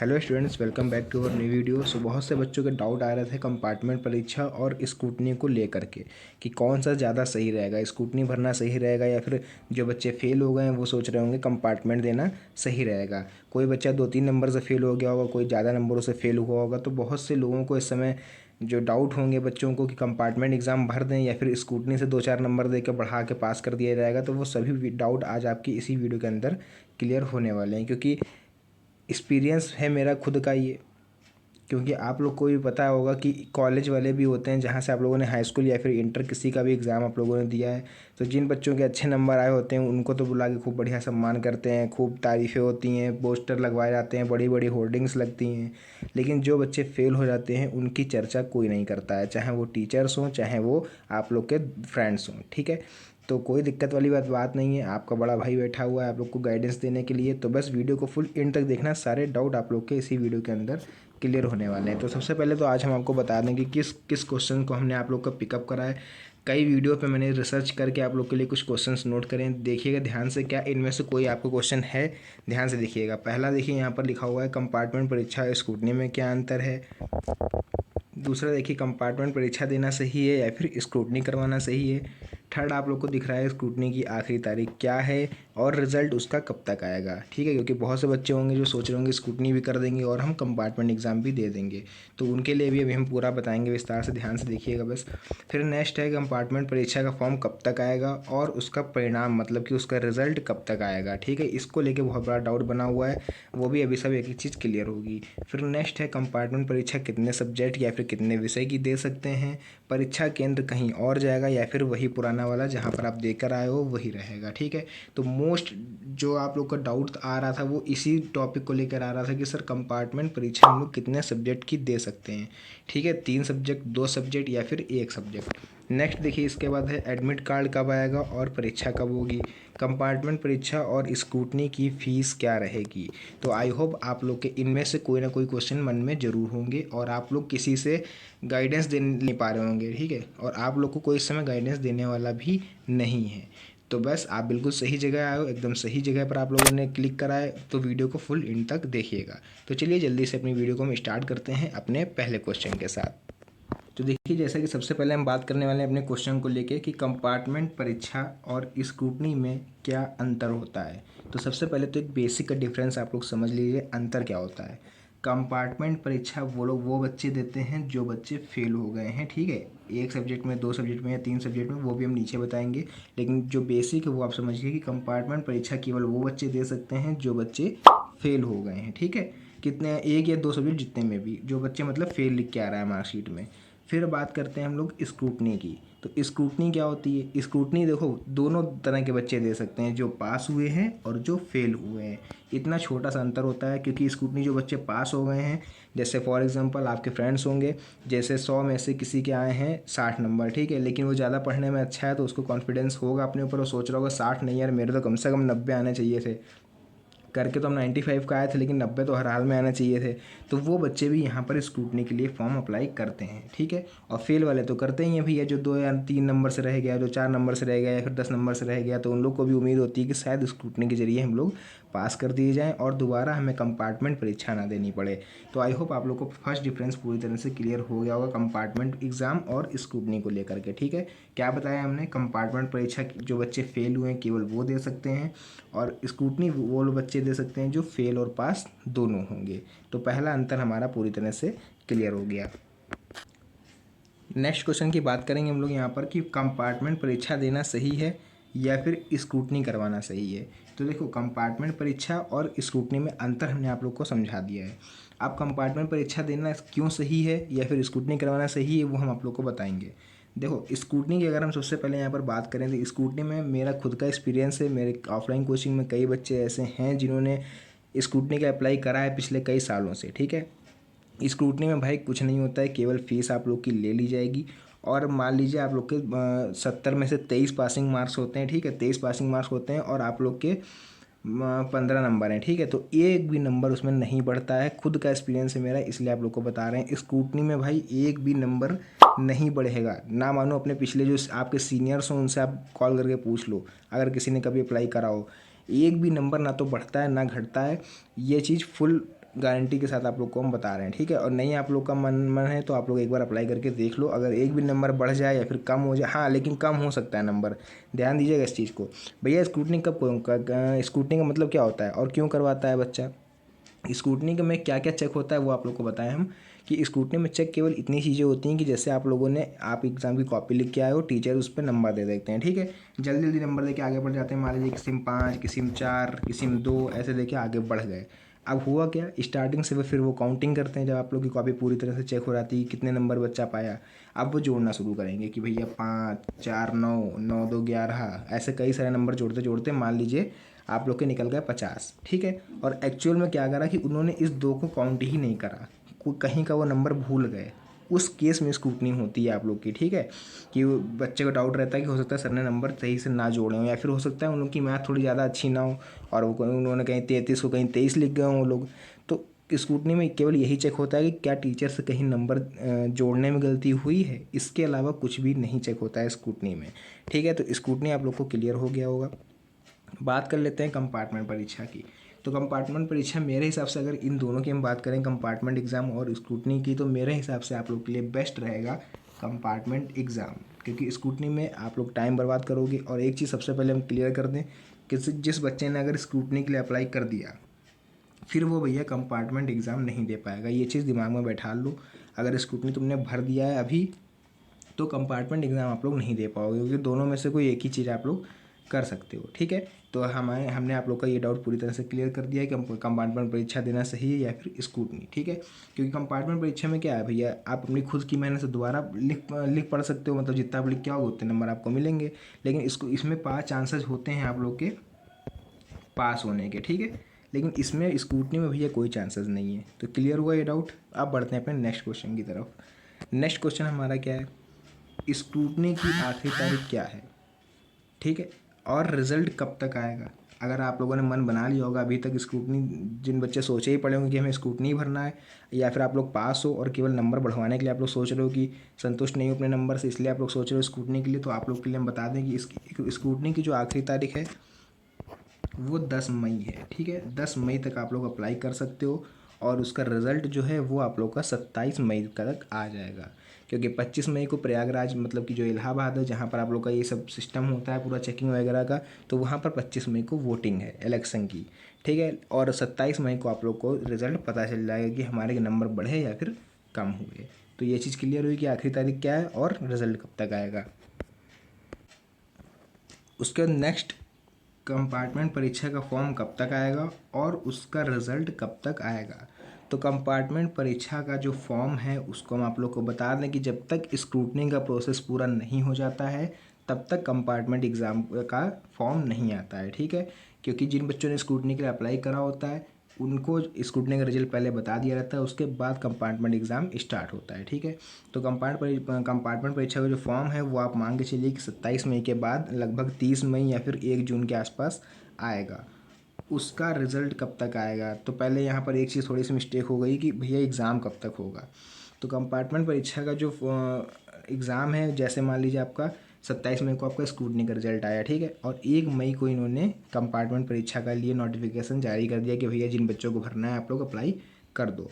Hello students, welcome back to our new video. बहुत से बच्चों के डाउट आ रहे थे कंपार्टमेंट परीक्षा और स्क्रूटनी को लेकर के कि कौन सा ज़्यादा सही रहेगा, स्क्रूटनी भरना सही रहेगा या फिर जो बच्चे फेल हो गए हैं वो सोच रहे होंगे कंपार्टमेंट देना सही रहेगा। कोई बच्चा 2-3 नंबर से फेल हो गया होगा, कोई ज़्यादा नंबरों से फेल हुआ होगा। तो बहुत से लोगों को इस समय जो डाउट होंगे बच्चों को कि कंपार्टमेंट एग्ज़ाम भर दें या फिर स्क्रूटनी से 2-4 नंबर दे के बढ़ा के पास कर दिया जाएगा। तो वो सभी डाउट आज आपकी इसी वीडियो के अंदर क्लियर होने वाले हैं, क्योंकि एक्सपीरियंस है मेरा खुद का ये। क्योंकि आप लोग को भी पता होगा कि कॉलेज वाले भी होते हैं जहाँ से आप लोगों ने हाई स्कूल या फिर इंटर किसी का भी एग्ज़ाम आप लोगों ने दिया है, तो जिन बच्चों के अच्छे नंबर आए होते हैं उनको तो बुला के खूब बढ़िया सम्मान करते हैं, खूब तारीफ़ें होती हैं, पोस्टर लगवाए जाते हैं, बड़ी बड़ी होर्डिंग्स लगती हैं। लेकिन जो बच्चे फेल हो जाते हैं उनकी चर्चा कोई नहीं करता है, चाहे वो टीचर्स हों चाहे वो आप लोग के फ्रेंड्स हों। ठीक है, तो कोई दिक्कत वाली बात नहीं है। आपका बड़ा भाई बैठा हुआ है आप लोग को गाइडेंस देने के लिए। तो बस वीडियो को फुल एंड तक देखना, सारे डाउट आप लोग के इसी वीडियो के अंदर क्लियर होने वाले हैं। तो सबसे पहले तो आज हम आपको बता दें कि किस किस क्वेश्चन को हमने आप लोग का पिकअप करा है। कई वीडियो पे मैंने रिसर्च करके आप लोग के लिए कुछ क्वेश्चंस नोट करें, देखिएगा ध्यान से क्या इनमें से कोई आपको क्वेश्चन है, ध्यान से देखिएगा। पहला देखिए यहाँ पर लिखा हुआ है कंपार्टमेंट परीक्षा और स्क्रूटनी में क्या अंतर है। दूसरा देखिए कंपार्टमेंट परीक्षा देना सही है या फिर स्क्रूटनी करवाना सही है। थर्ड आप लोग को दिख रहा है स्क्रूटनी की आखिरी तारीख क्या है और रिजल्ट उसका कब तक आएगा। ठीक है, क्योंकि बहुत से बच्चे होंगे जो सोच रहे होंगे स्क्रूटनी भी कर देंगे और हम कंपार्टमेंट एग्ज़ाम भी दे देंगे, तो उनके लिए भी अभी हम पूरा बताएंगे विस्तार से, ध्यान से देखिएगा बस। फिर नेक्स्ट है कंपार्टमेंट परीक्षा का फॉर्म कब तक आएगा और उसका परिणाम मतलब कि उसका रिजल्ट कब तक आएगा। ठीक है, इसको लेके बहुत बड़ा डाउट बना हुआ है, वो भी अभी सब एक एक चीज़ क्लियर होगी। फिर नेक्स्ट है कंपार्टमेंट परीक्षा कितने सब्जेक्ट या फिर कितने विषय की दे सकते हैं, परीक्षा केंद्र कहीं और जाएगा या फिर वही पुराना वाला जहाँ पर आप देकर आए हो वही रहेगा। ठीक है, तो मोस्ट जो आप लोग का डाउट आ रहा था वो इसी टॉपिक को लेकर आ रहा था कि सर कंपार्टमेंट परीक्षा हम लोग कितने सब्जेक्ट की दे सकते हैं। ठीक है, 3 सब्जेक्ट, 2 सब्जेक्ट या फिर 1 सब्जेक्ट। नेक्स्ट देखिए इसके बाद है एडमिट कार्ड कब आएगा और परीक्षा कब होगी, कंपार्टमेंट परीक्षा और स्क्रूटनी की फ़ीस क्या रहेगी। तो आई होप आप लोग के इनमें से कोई ना कोई क्वेश्चन मन में ज़रूर होंगे और आप लोग किसी से गाइडेंस दे नहीं पा रहे होंगे। ठीक है, और आप लोग को कोई इस समय गाइडेंस देने वाला भी नहीं है। तो बस आप बिल्कुल सही जगह आए हो, एकदम सही जगह पर आप लोगों ने क्लिक करा है। तो वीडियो को फुल एंड तक देखिएगा। तो चलिए जल्दी से अपनी वीडियो को हम स्टार्ट करते हैं अपने पहले क्वेश्चन के साथ। तो देखिए जैसा कि सबसे पहले हम बात करने वाले हैं अपने क्वेश्चन को लेके कि कंपार्टमेंट परीक्षा और स्क्रूटनी में क्या अंतर होता है। तो सबसे पहले तो एक बेसिक का डिफरेंस आप लोग समझ लीजिए, अंतर क्या होता है। कंपार्टमेंट परीक्षा वो बच्चे देते हैं जो बच्चे फेल हो गए हैं। ठीक है, एक सब्जेक्ट में, 2 सब्जेक्ट में या 3 सब्जेक्ट में, वो भी हम नीचे बताएंगे। लेकिन जो बेसिक है वो आप समझिए कि कंपार्टमेंट परीक्षा केवल वो बच्चे दे सकते हैं जो बच्चे फेल हो गए हैं। ठीक है, कितने, 1 या 2 सब्जेक्ट जितने में भी, जो बच्चे मतलब फेल लिख के आ रहा है मार्कशीट में। फिर बात करते हैं हम लोग स्क्रूटनी की। तो स्क्रूटनी क्या होती है। स्क्रूटनी देखो दोनों तरह के बच्चे दे सकते हैं, जो पास हुए हैं और जो फेल हुए हैं। इतना छोटा सा अंतर होता है, क्योंकि स्क्रूटनी जो बच्चे पास हो गए हैं, जैसे फॉर एग्जांपल आपके फ्रेंड्स होंगे, जैसे 100 में से किसी के आए हैं 60 नंबर। ठीक है, लेकिन वो ज़्यादा पढ़ने में अच्छा है तो उसको कॉन्फिडेंस होगा अपने ऊपर, वो सोच रहा होगा 60 नहीं यार, मेरे तो कम से कम 90 आने चाहिए थे, करके तो हम 95 का आए थे लेकिन 90 तो हर हाल में आना चाहिए थे। तो वो बच्चे भी यहाँ पर स्क्रूटनी के लिए फॉर्म अप्लाई करते हैं। ठीक है, और फेल वाले तो करते ही हैं भैया, जो 2 या 3 नंबर से रह गया, जो 4 नंबर से रह गया या फिर 10 नंबर से रह गया, तो उन लोग को भी उम्मीद होती है कि शायद स्क्रूटनी के जरिए हम लोग पास कर दिए जाएँ और दोबारा हमें कंपार्टमेंट परीक्षा ना देनी पड़े। तो आई होप आप लोग को फर्स्ट डिफरेंस पूरी तरह से क्लियर हो गया होगा कंपार्टमेंट एग्ज़ाम और स्क्रूटनी को लेकर के। ठीक है, क्या बताया हमने, कंपार्टमेंट परीक्षा जो बच्चे फेल हुए हैं केवल वो दे सकते हैं, और स्क्रूटनी वो लोग बच्चे दे सकते हैं जो फेल और पास दोनों होंगे। तो पहला अंतर हमारा पूरी तरह से क्लियर हो गया। नेक्स्ट क्वेश्चन की बात करेंगे हम लोग यहाँ पर कि कंपार्टमेंट परीक्षा देना सही है या फिर स्क्रूटनी करवाना सही है। तो देखो कंपार्टमेंट परीक्षा और स्क्रूटनी में अंतर हमने आप लोग को समझा दिया है। अब कंपार्टमेंट परीक्षा देना क्यों सही है या फिर स्क्रूटनी करवाना सही है वो हम आप लोग को बताएंगे। देखो स्क्रूटनी की अगर हम सबसे पहले यहाँ पर बात करें तो स्क्रूटनी में मेरा खुद का एक्सपीरियंस है। मेरे ऑफलाइन कोचिंग में कई बच्चे ऐसे हैं जिन्होंने स्क्रूटनी का अप्लाई करा है पिछले कई सालों से। ठीक है, स्क्रूटनी में भाई कुछ नहीं होता है, केवल फीस आप लोग की ले ली जाएगी। और मान लीजिए आप लोग के 70 में से 23 पासिंग मार्क्स होते हैं। ठीक है, 23 पासिंग मार्क्स होते हैं और आप लोग के 15 नंबर हैं। ठीक है, तो एक भी नंबर उसमें नहीं बढ़ता है। खुद का एक्सपीरियंस है मेरा, इसलिए आप लोग को बता रहे हैं। स्क्रूटनी में भाई एक भी नंबर नहीं बढ़ेगा। ना मानो अपने पिछले जो आपके सीनियर्स हों उनसे आप कॉल करके पूछ लो, अगर किसी ने कभी अप्लाई करा हो, एक भी नंबर ना तो बढ़ता है ना घटता है। ये चीज़ फुल गारंटी के साथ आप लोग को हम बता रहे हैं, ठीक है। और नहीं आप लोग का मन है तो आप लोग एक बार अप्लाई करके देख लो, अगर एक भी नंबर बढ़ जाए या फिर कम हो जाए, हाँ लेकिन कम हो सकता है नंबर, ध्यान दीजिएगा इस चीज़ को। भैया स्क्रूटनी स्क्रूटनी का मतलब क्या होता है और क्यों करवाता है बच्चा? स्क्रूटनी में क्या क्या चेक होता है वो आप लोग को बताएं हम, कि स्क्रूटनी में चेक केवल इतनी चीज़ें होती हैं कि जैसे आप लोगों ने आप एग्ज़ाम की कॉपी लिख के आए हो, टीचर उस पर नंबर दे देते हैं, ठीक है। जल्दी जल्दी नंबर देके आगे बढ़ जाते हैं, मान लीजिए किसी में 5, किसी में 4, किसी में 2, ऐसे देके आगे बढ़ गए। अब हुआ क्या, स्टार्टिंग से फिर वो काउंटिंग करते हैं, जब आप लोग की कॉपी पूरी तरह से चेक हो जाती है कितने नंबर बच्चा पाया, अब वो जोड़ना शुरू करेंगे कि भैया 5, 4, 9, 9, 2, 11, ऐसे कई सारे नंबर जोड़ते जोड़ते मान लीजिए आप लोग के निकल गए 50, ठीक है। और एक्चुअल में क्या करा कि उन्होंने इस 2 को काउंट ही नहीं करा, कहीं का वो नंबर भूल गए, उस केस में स्क्रूटनी होती है आप लोग की, ठीक है। कि बच्चे को डाउट रहता है कि हो सकता है सर ने नंबर सही से ना जोड़े हों, या फिर हो सकता है उनकी मैथ थोड़ी ज़्यादा अच्छी ना हो और वो उन्होंने कहीं 33 को कहीं 23 लिख गए हों वो लोग। तो स्क्रूटनी में केवल यही चेक होता है कि क्या टीचर से कहीं नंबर जोड़ने में गलती हुई है, इसके अलावा कुछ भी नहीं चेक होता है स्क्रूटनी में, ठीक है। तो स्क्रूटनी आप लोग को क्लियर हो गया होगा। बात कर लेते हैं कंपार्टमेंट परीक्षा की। तो कंपार्टमेंट परीक्षा मेरे हिसाब से, अगर इन दोनों की हम बात करें, कंपार्टमेंट एग्ज़ाम और स्क्रूटनी की, तो मेरे हिसाब से आप लोग के लिए बेस्ट रहेगा कंपार्टमेंट एग्ज़ाम, क्योंकि स्क्रूटनी में आप लोग टाइम बर्बाद करोगे। और एक चीज़ सबसे पहले हम क्लियर कर दें कि जिस बच्चे ने अगर स्क्रूटनी के लिए अप्लाई कर दिया, फिर वो भैया कंपार्टमेंट एग्ज़ाम नहीं दे पाएगा, ये चीज़ दिमाग में बैठा लो। अगर स्क्रूटनी तुमने भर दिया है अभी, तो कंपार्टमेंट एग्ज़ाम आप लोग नहीं दे पाओगे, क्योंकि दोनों में से कोई एक ही चीज़ आप लोग कर सकते हो, ठीक है। तो हमने आप लोग का ये डाउट पूरी तरह से क्लियर कर दिया है कि कंपार्टमेंट परीक्षा देना सही है या फिर स्क्रूटनी, ठीक है। क्योंकि कंपार्टमेंट परीक्षा में क्या है भैया, आप अपनी खुद की मेहनत से दोबारा लिख पढ़ सकते हो, मतलब जितना आप लिख के आओगे उतने नंबर आपको मिलेंगे। लेकिन इसमें 5 चांसेस होते हैं आप लोग के पास होने के, ठीक है। लेकिन इसमें स्क्रूटनी में भैया कोई चांसेस नहीं है। तो क्लियर हुआ ये डाउट। अब बढ़ते हैं अपने नेक्स्ट क्वेश्चन की तरफ। नेक्स्ट क्वेश्चन हमारा क्या है, स्क्रूटनी की आखिरी तारीख क्या है, ठीक है, और रिज़ल्ट कब तक आएगा। अगर आप लोगों ने मन बना लिया होगा अभी तक स्क्रूटनी, जिन बच्चे सोचे ही पड़े होंगे कि हमें स्क्रूटनी भरना है, या फिर आप लोग पास हो और केवल नंबर बढ़वाने के लिए आप लोग सोच रहे हो कि संतुष्ट नहीं हो अपने नंबर से, इसलिए आप लोग सोच रहे हो स्क्रूटनी के लिए, तो आप लोग के लिए हम बता दें कि इसकी स्क्रूटनी की जो आखिरी तारीख है वो 10 मई है, ठीक है। 10 मई तक आप लोग अप्लाई कर सकते हो, और उसका रिज़ल्ट जो है वो आप लोग का 27 मई तक आ जाएगा। क्योंकि 25 मई को प्रयागराज, मतलब कि जो इलाहाबाद है जहाँ पर आप लोग का ये सब सिस्टम होता है पूरा चेकिंग वगैरह का, तो वहाँ पर 25 मई को वोटिंग है इलेक्शन की, ठीक है। और 27 मई को आप लोग को रिज़ल्ट पता चल जाएगा कि हमारे नंबर बढ़े या फिर कम हुए। तो ये चीज़ क्लियर हुई कि आखिरी तारीख क्या है और रिज़ल्ट कब तक आएगा। उसके बाद नेक्स्ट, कंपार्टमेंट परीक्षा का फॉर्म कब तक आएगा और उसका रिज़ल्ट कब तक आएगा। तो कंपार्टमेंट परीक्षा का जो फॉर्म है उसको हम आप लोग को बता दें कि जब तक स्क्रूटनी का प्रोसेस पूरा नहीं हो जाता है तब तक कंपार्टमेंट एग्ज़ाम का फॉर्म नहीं आता है, ठीक है। क्योंकि जिन बच्चों ने स्क्रूटनी के लिए अप्लाई करा होता है उनको स्क्रूटनी का रिजल्ट पहले बता दिया रहता है, उसके बाद कंपार्टमेंट एग्ज़ाम स्टार्ट होता है, ठीक है। तो कंपार्टमेंट परीक्षा का जो फॉर्म है वो आप मान के चलिए कि 27 मई के बाद लगभग 30 मई या फिर 1 जून के आसपास आएगा। उसका रिज़ल्ट कब तक आएगा, तो पहले यहाँ पर एक चीज़ थोड़ी सी मिस्टेक हो गई कि भैया एग्ज़ाम कब तक होगा। तो कंपार्टमेंट परीक्षा का जो एग्ज़ाम है, जैसे मान लीजिए आपका 27 मई को आपका स्क्रूटनी का रिजल्ट आया, ठीक है, और 1 मई को इन्होंने कंपार्टमेंट परीक्षा का लिए नोटिफिकेशन जारी कर दिया कि भैया जिन बच्चों को भरना है आप लोग अप्लाई कर दो।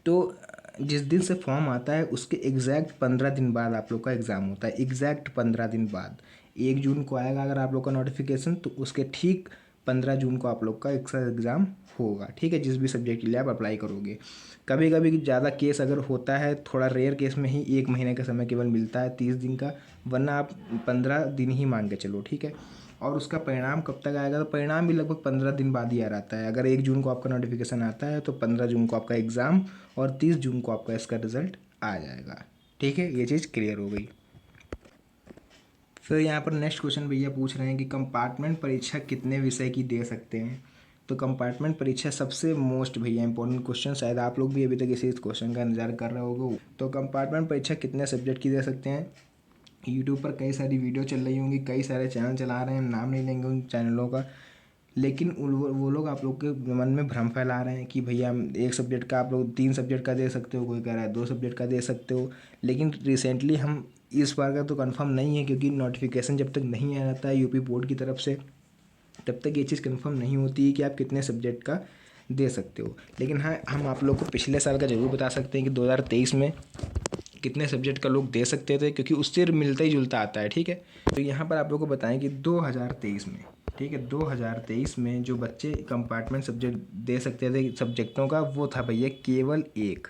तो जिस दिन से फॉर्म आता है उसके एग्जैक्ट 15 दिन बाद आप लोग का एग्ज़ाम होता है, एग्जैक्ट 15 दिन बाद। 1 जून को आएगा अगर आप लोग का नोटिफिकेशन, तो उसके ठीक 15 जून को आप लोग का एग्ज़ाम होगा, ठीक है, जिस भी सब्जेक्ट के लिए आप अप्लाई करोगे। कभी कभी ज़्यादा केस अगर होता है, थोड़ा रेयर केस में ही 1 महीने का समय केवल मिलता है, 30 दिन का, वरना आप 15 दिन ही मान के चलो, ठीक है। और उसका परिणाम कब तक आएगा, तो परिणाम भी लगभग 15 दिन बाद ही आ जाता है। अगर 1 जून को आपका नोटिफिकेशन आता है तो 15 जून को आपका एग्ज़ाम और 30 जून को आपका इसका रिज़ल्ट आ जाएगा, ठीक है। ये चीज़ क्लियर हो गई। फिर यहाँ पर नेक्स्ट क्वेश्चन भैया पूछ रहे हैं कि कंपार्टमेंट परीक्षा कितने विषय की दे सकते हैं। तो कंपार्टमेंट परीक्षा सबसे मोस्ट भैया इंपॉर्टेंट क्वेश्चन, शायद आप लोग भी अभी तक इसी क्वेश्चन का इंतजार कर रहे होगे। तो कंपार्टमेंट परीक्षा कितने सब्जेक्ट की दे सकते हैं, यूट्यूब पर कई सारी वीडियो चल रही होंगी, कई सारे चैनल चला रहे हैं, नाम नहीं लेंगे उन चैनलों का, लेकिन वो लोग आप लोग के मन में भ्रम फैला रहे हैं कि भैया एक सब्जेक्ट का आप लोग 3 सब्जेक्ट का दे सकते हो, कोई कह रहा है 2 सब्जेक्ट का दे सकते हो। लेकिन रिसेंटली हम इस बार का तो कंफर्म नहीं है, क्योंकि नोटिफिकेशन जब तक नहीं आ जाता है यूपी बोर्ड की तरफ से तब तक ये चीज़ कंफर्म नहीं होती है कि आप कितने सब्जेक्ट का दे सकते हो। लेकिन हाँ, हम आप लोग को पिछले साल का ज़रूर बता सकते हैं कि 2023 में कितने सब्जेक्ट का लोग दे सकते थे, क्योंकि उससे मिलता ही जुलता आता है। ठीक है, तो यहाँ पर आप लोग को बताएं कि 2023 में, ठीक है, 2023 में जो बच्चे कंपार्टमेंट सब्जेक्ट दे सकते थे सब्जेक्टों का, वो था भैया केवल एक,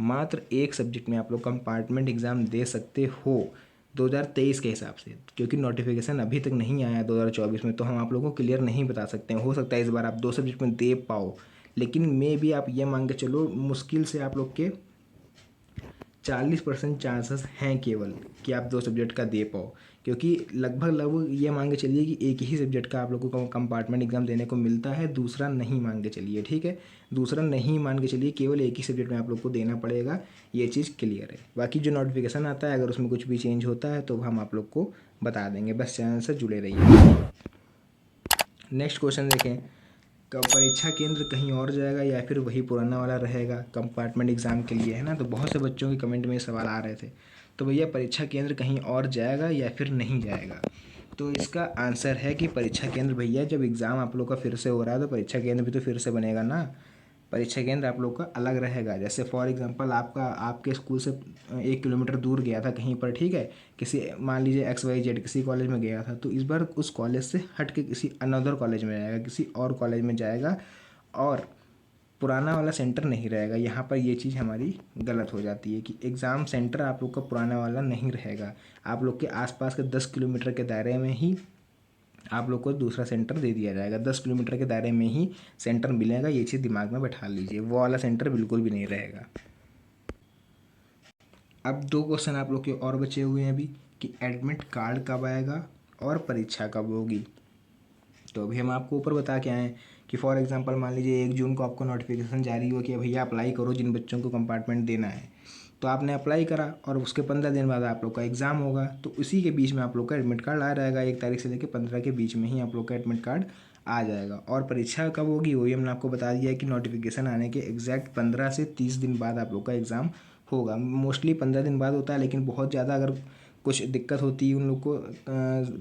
मात्र एक सब्जेक्ट में आप लोग कंपार्टमेंट एग्ज़ाम दे सकते हो 2023 के हिसाब से। क्योंकि नोटिफिकेशन अभी तक नहीं आया 2024 में, तो हम आप लोगों को क्लियर नहीं बता सकते हैं। हो सकता है इस बार आप 2 सब्जेक्ट में दे पाओ, लेकिन मे भी आप ये मान के चलो मुश्किल से आप लोग के 40% चांसेस हैं केवल कि आप 2 सब्जेक्ट का दे पाओ। क्योंकि लगभग ये मान के चलिए कि एक ही सब्जेक्ट का आप लोगों को कंपार्टमेंट एग्जाम देने को मिलता है, दूसरा नहीं मान के चलिए। ठीक है, दूसरा नहीं मान के चलिए, केवल एक ही सब्जेक्ट में आप लोग को देना पड़ेगा, ये चीज़ क्लियर है। बाकी जो नोटिफिकेशन आता है, अगर उसमें कुछ भी चेंज होता है तो हम आप लोग को बता देंगे, बस चैनल से जुड़े रहिए। नेक्स्ट क्वेश्चन देखें, कब परीक्षा केंद्र कहीं और जाएगा या फिर वही पुराना वाला रहेगा कंपार्टमेंट एग्ज़ाम के लिए, है ना। तो बहुत से बच्चों के कमेंट में ये सवाल आ रहे थे। तो भैया परीक्षा केंद्र कहीं और जाएगा या फिर नहीं जाएगा, तो इसका आंसर है कि परीक्षा केंद्र भैया जब एग्ज़ाम आप लोग का फिर से हो रहा है तो परीक्षा केंद्र भी तो फिर से बनेगा ना। परीक्षा केंद्र आप लोग का अलग रहेगा। जैसे फॉर एग्जांपल आपके स्कूल से 1 किलोमीटर दूर गया था कहीं पर, ठीक है, किसी मान लीजिए XYZ किसी कॉलेज में गया था, तो इस बार उस कॉलेज से हट के किसी अनदर कॉलेज में जाएगा, किसी और कॉलेज में जाएगा, और पुराना वाला सेंटर नहीं रहेगा। यहाँ पर ये चीज़ हमारी गलत हो जाती है कि एग्ज़ाम सेंटर आप लोग का पुराना वाला नहीं रहेगा। आप लोग के आसपास के 10 किलोमीटर के दायरे में ही आप लोग को दूसरा सेंटर दे दिया जाएगा। 10 किलोमीटर के दायरे में ही सेंटर मिलेगा, ये चीज़ दिमाग में बैठा लीजिए, वो वाला सेंटर बिल्कुल भी नहीं रहेगा। अब 2 क्वेश्चन आप लोग के और बचे हुए हैं अभी कि एडमिट कार्ड कब आएगा और परीक्षा कब होगी। तो अभी हम आपको ऊपर बता के आए हैं कि फॉर एग्जांपल मान लीजिए 1 जून को आपको नोटिफिकेशन जारी हुआ कि भैया अप्लाई करो जिन बच्चों को कंपार्टमेंट देना है, तो आपने अप्लाई करा और उसके 15 दिन बाद आप लोग का एग्ज़ाम होगा, तो उसी के बीच में आप लोग का एडमिट कार्ड आ जाएगा। 1 तारीख से लेकर 15 के बीच में ही आप लोग का एडमिट कार्ड आ जाएगा। और परीक्षा कब होगी वही हमने आपको बता दिया है कि नोटिफिकेशन आने के एग्जैक्ट 15 से 30 दिन बाद आप लोग का एग्ज़ाम होगा। मोस्टली 15 दिन बाद होता है, लेकिन बहुत ज़्यादा अगर कुछ दिक्कत होती है उन लोग को,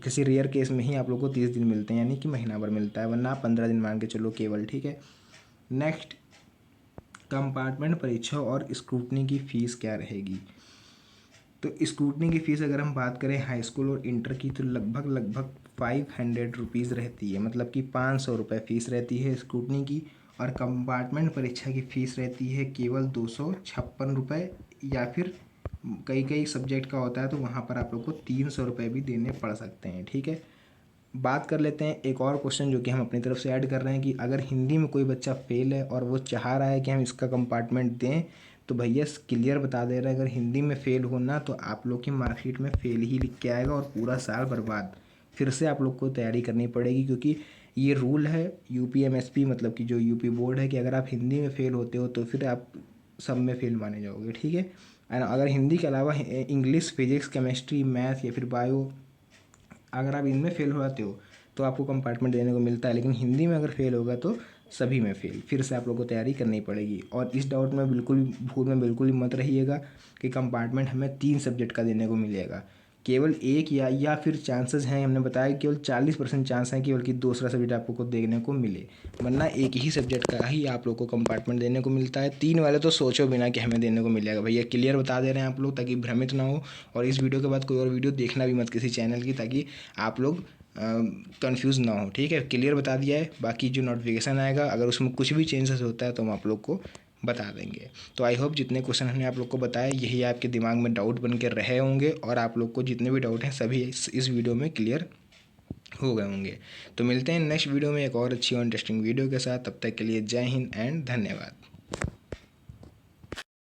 किसी रेयर केस में ही आप लोग को 30 दिन मिलते हैं, यानी कि महीना भर मिलता है, वरना आप 15 दिन मान के चलो केवल। ठीक है, नेक्स्ट, कंपार्टमेंट परीक्षा और स्क्रूटनी की फ़ीस क्या रहेगी। तो स्क्रूटनी की फ़ीस अगर हम बात करें हाई स्कूल और इंटर की, तो लगभग 500 रुपीज़ रहती है, मतलब कि 500 रुपये फ़ीस रहती है स्क्रूटनी की। और कंपार्टमेंट परीक्षा की फ़ीस रहती है केवल 256 रुपये, या फिर कई कई सब्जेक्ट का होता है तो वहाँ पर आप लोग को 300 रुपये भी देने पड़ सकते हैं। ठीक है, बात कर लेते हैं एक और क्वेश्चन जो कि हम अपनी तरफ से ऐड कर रहे हैं कि अगर हिंदी में कोई बच्चा फेल है और वो चाह रहा है कि हम इसका कंपार्टमेंट दें, तो भैया क्लियर बता दे रहे हैं अगर हिंदी में फ़ेल होना तो आप लोग की मार्कशीट में फ़ेल ही लिख के आएगा और पूरा साल बर्बाद। फिर से आप लोग को तैयारी करनी पड़ेगी, क्योंकि ये रूल है UPMSP, मतलब कि जो यूपी बोर्ड है, कि अगर आप हिंदी में फ़ेल होते हो तो फिर आप सब में फ़ेल माने जाओगे। ठीक है, एंड अगर हिंदी के अलावा इंग्लिश, फिजिक्स, केमिस्ट्री, मैथ या फिर बायो, अगर आप इनमें फ़ेल हो जाते हो तो आपको कंपार्टमेंट देने को मिलता है, लेकिन हिंदी में अगर फ़ेल होगा तो सभी में फ़ेल। फिर से आप लोग को तैयारी करनी पड़ेगी। और इस डाउट में बिल्कुल भूल में बिल्कुल ही मत रहिएगा कि कंपार्टमेंट हमें 3 सब्जेक्ट का देने को मिलेगा। केवल एक या फिर चांसेस हैं, हमने बताया केवल 40% चांस हैं केवल कि दूसरा सब्जेक्ट आपको को देखने को मिले, वरना एक ही सब्जेक्ट का ही आप लोग को कंपार्टमेंट देने को मिलता है। 3 वाले तो सोचो बिना कि हमें देने को मिलेगा। भैया क्लियर बता दे रहे हैं आप लोग, ताकि भ्रमित ना हो। और इस वीडियो के बाद कोई और वीडियो देखना भी मत किसी चैनल की, ताकि आप लोग कंफ्यूज ना हो। ठीक है, क्लियर बता दिया है। बाकी जो नोटिफिकेशन आएगा अगर उसमें कुछ भी चेंजेस होता है तो हम आप लोग को बता देंगे। तो आई होप जितने क्वेश्चन हमने आप लोग को बताया यही आपके दिमाग में डाउट बन के रहे होंगे, और आप लोग को जितने भी डाउट हैं सभी इस वीडियो में क्लियर हो गए होंगे। तो मिलते हैं नेक्स्ट वीडियो में एक और अच्छी और इंटरेस्टिंग वीडियो के साथ। तब तक के लिए जय हिंद एंड धन्यवाद।